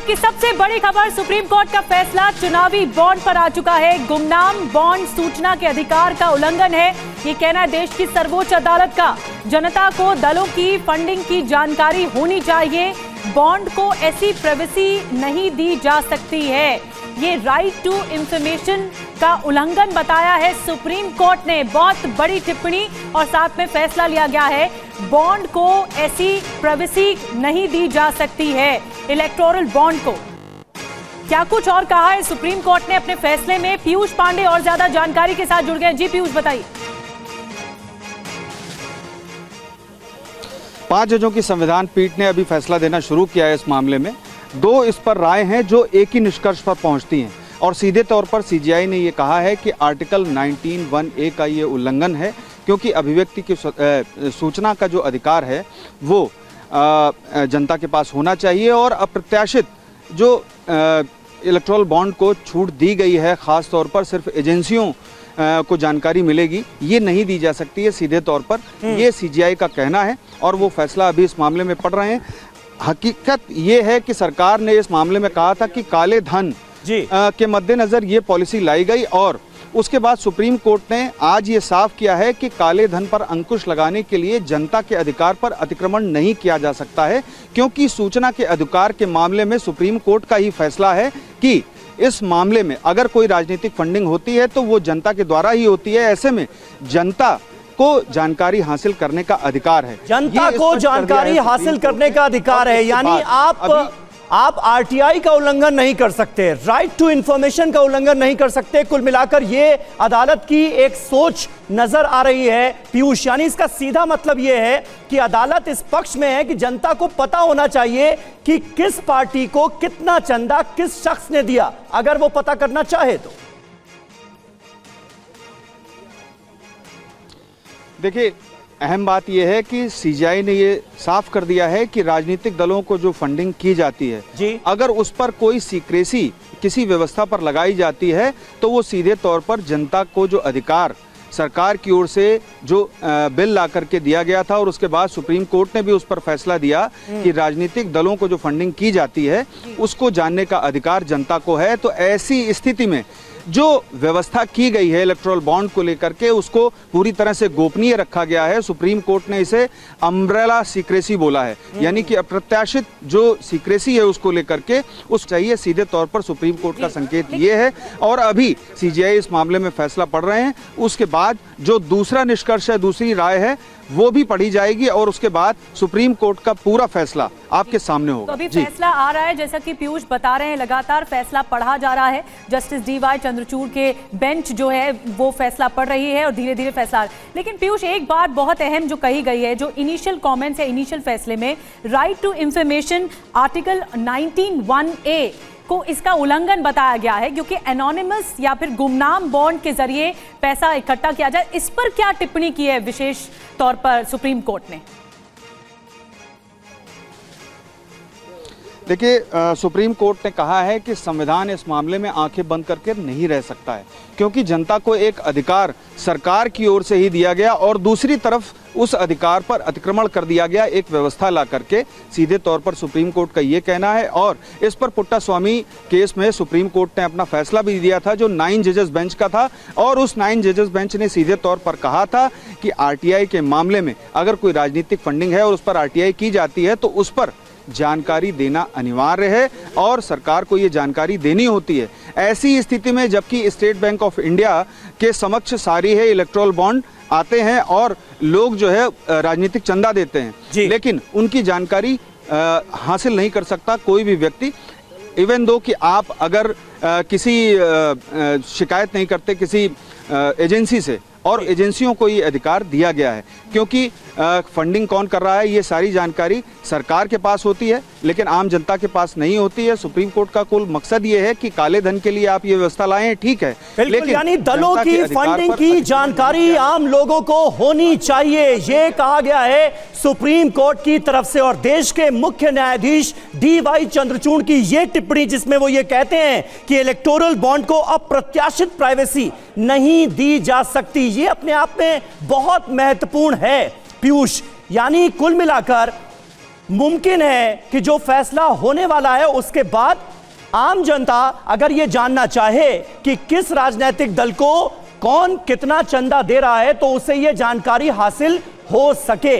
की सबसे बड़ी खबर, सुप्रीम कोर्ट का फैसला चुनावी बॉन्ड पर आ चुका है। गुमनाम बॉन्ड सूचना के अधिकार का उल्लंघन है, ये कहना है देश की सर्वोच्च अदालत का। जनता को दलों की फंडिंग की जानकारी होनी चाहिए, बॉन्ड को ऐसी प्राइवेसी नहीं दी जा सकती है। ये राइट टू इंफॉर्मेशन का उल्लंघन बताया है सुप्रीम कोर्ट ने। बहुत बड़ी टिप्पणी और साथ में फैसला लिया गया है, बॉन्ड को ऐसी प्राइवेसी नहीं दी जा सकती है, इलेक्टोरल बॉन्ड को। क्या कुछ और कहा है सुप्रीम कोर्ट ने अपने फैसले में? पीयूष पांडे और ज्यादा जानकारी के साथ जुड़ गए। जी पीयूष, बताइए। 5 जजों की संविधान पीठ ने अभी फैसला देना शुरू किया है इस मामले में। 2 इस पर राय हैं जो एक ही निष्कर्ष पर पहुंचती हैं और सीधे तौर पर सीजीआई ने ये कहा है कि आर्टिकल 19(1)(a) का ये उल्लंघन है, क्योंकि अभिव्यक्ति की सूचना का जो अधिकार है वो जनता के पास होना चाहिए और अप्रत्याशित जो इलेक्टोरल बॉन्ड को छूट दी गई है, ख़ास तौर पर सिर्फ एजेंसियों को जानकारी मिलेगी, ये नहीं दी जा सकती है। सीधे तौर पर ये सीजीआई का कहना है और वो फैसला अभी इस मामले में पढ़ रहे हैं। हकीकत ये है कि सरकार ने इस मामले में कहा था कि काले धन के मद्देनजर ये पॉलिसी लाई गई और उसके बाद सुप्रीम कोर्ट ने आज ये साफ किया है कि काले धन पर अंकुश लगाने के लिए जनता के अधिकार पर अतिक्रमण नहीं किया जा सकता है, क्योंकि सूचना के अधिकार के मामले में सुप्रीम कोर्ट का ही फैसला है कि इस मामले में अगर कोई राजनीतिक फंडिंग होती है तो वो जनता के द्वारा ही होती है। ऐसे में जनता को जानकारी हासिल करने का अधिकार है, जनता को जानकारी हासिल करने का अधिकार है। यानी आप आरटीआई का उल्लंघन नहीं कर सकते, राइट टू इंफॉर्मेशन का उल्लंघन नहीं कर सकते। कुल मिलाकर ये अदालत की एक सोच नजर आ रही है पीयूष। यानी इसका सीधा मतलब ये है कि अदालत इस पक्ष में है कि जनता को पता होना चाहिए कि किस पार्टी को कितना चंदा किस शख्स ने दिया, अगर वो पता करना चाहे तो। देखिए, अहम बात यह है कि सीजीआई ने ये साफ कर दिया है कि राजनीतिक दलों को जो फंडिंग की जाती है, अगर उस पर कोई सीक्रेसी किसी व्यवस्था पर लगाई जाती है तो वो सीधे तौर पर जनता को जो अधिकार सरकार की ओर से जो बिल ला करके दिया गया था और उसके बाद सुप्रीम कोर्ट ने भी उस पर फैसला दिया कि राजनीतिक दलों को जो फंडिंग की जाती है उसको जानने का अधिकार जनता को है। तो ऐसी स्थिति में जो व्यवस्था की गई है इलेक्टोरल बॉन्ड को लेकर के, उसको पूरी तरह से गोपनीय रखा गया है। सुप्रीम कोर्ट ने इसे अम्ब्रेला सीक्रेसी बोला है, यानी कि अप्रत्याशित जो सीक्रेसी है उसको लेकर के उस चाहिए। सीधे तौर पर सुप्रीम कोर्ट का संकेत ये है और अभी सीजीआई इस मामले में फैसला पढ़ रहे हैं। उसके बाद जो दूसरा निष्कर्ष है, दूसरी राय है, वो भी पढ़ी जाएगी और उसके बाद सुप्रीम कोर्ट का पूरा फैसला आपके सामने होगा। तो अभी फैसला आ रहा है, जैसा कि पीयूष बता रहे हैं, लगातार फैसला पढ़ा जा रहा है। जस्टिस डीवाई चंद्रचूड़ के बेंच जो है वो फैसला पढ़ रही है और धीरे धीरे फैसला। लेकिन पीयूष, एक बात बहुत अहम जो कही गई है, जो इनिशियल कमेंट्स है इनिशियल फैसले में, right to information article 19(1)(a) को इसका उल्लंघन बताया गया है, क्योंकि एनोनिमस या फिर गुमनाम बॉन्ड के जरिए पैसा इकट्ठा किया जाए। इस पर क्या टिप्पणी की है विशेष तौर पर सुप्रीम कोर्ट ने? देखिए, सुप्रीम कोर्ट ने कहा है कि संविधान इस मामले में आंखें बंद करके नहीं रह सकता है, क्योंकि जनता को एक अधिकार सरकार की ओर से ही दिया गया और दूसरी तरफ उस अधिकार पर अतिक्रमण कर दिया गया एक व्यवस्था ला करके। सीधे तौर पर सुप्रीम कोर्ट का ये कहना है और इस पर पुट्टास्वामी केस में सुप्रीम कोर्ट ने अपना फैसला भी दिया था, जो 9 जजेस बेंच का था, और उस 9 जजेस बेंच ने सीधे तौर पर कहा था कि आरटीआई के मामले में अगर कोई राजनीतिक फंडिंग है और उस पर आरटीआई की जाती है तो उस पर जानकारी देना अनिवार्य है और सरकार को ये जानकारी देनी होती है। ऐसी स्थिति में जबकि स्टेट बैंक ऑफ इंडिया के समक्ष सारी है इलेक्टोरल बॉन्ड आते हैं और लोग जो है राजनीतिक चंदा देते हैं, लेकिन उनकी जानकारी हासिल नहीं कर सकता कोई भी व्यक्ति, इवन दो कि आप अगर किसी शिकायत नहीं करते किसी एजेंसी से, और एजेंसियों को ये अधिकार दिया गया है, क्योंकि फंडिंग कौन कर रहा है ये सारी जानकारी सरकार के पास होती है लेकिन आम जनता के पास नहीं होती है। सुप्रीम कोर्ट का कुल मकसद ये है कि काले धन के लिए आप ये व्यवस्था लाएं, ठीक है, लेकिन यानी दलों की फंडिंग की जानकारी आम लोगों को होनी चाहिए, ये कहा गया है सुप्रीम कोर्ट की तरफ से। और देश के मुख्य न्यायाधीश डीवाई चंद्रचूड़ की ये टिप्पणी, जिसमें वो ये कहते हैं कि इलेक्टोरल बॉन्ड को अप्रत्याशित प्राइवेसी नहीं दी जा सकती, ये अपने आप में बहुत महत्वपूर्ण है पीयूष। यानी कुल मिलाकर मुमकिन है कि जो फैसला होने वाला है उसके बाद आम जनता अगर यह जानना चाहे कि किस राजनीतिक दल को कौन कितना चंदा दे रहा है तो उसे यह जानकारी हासिल हो सके।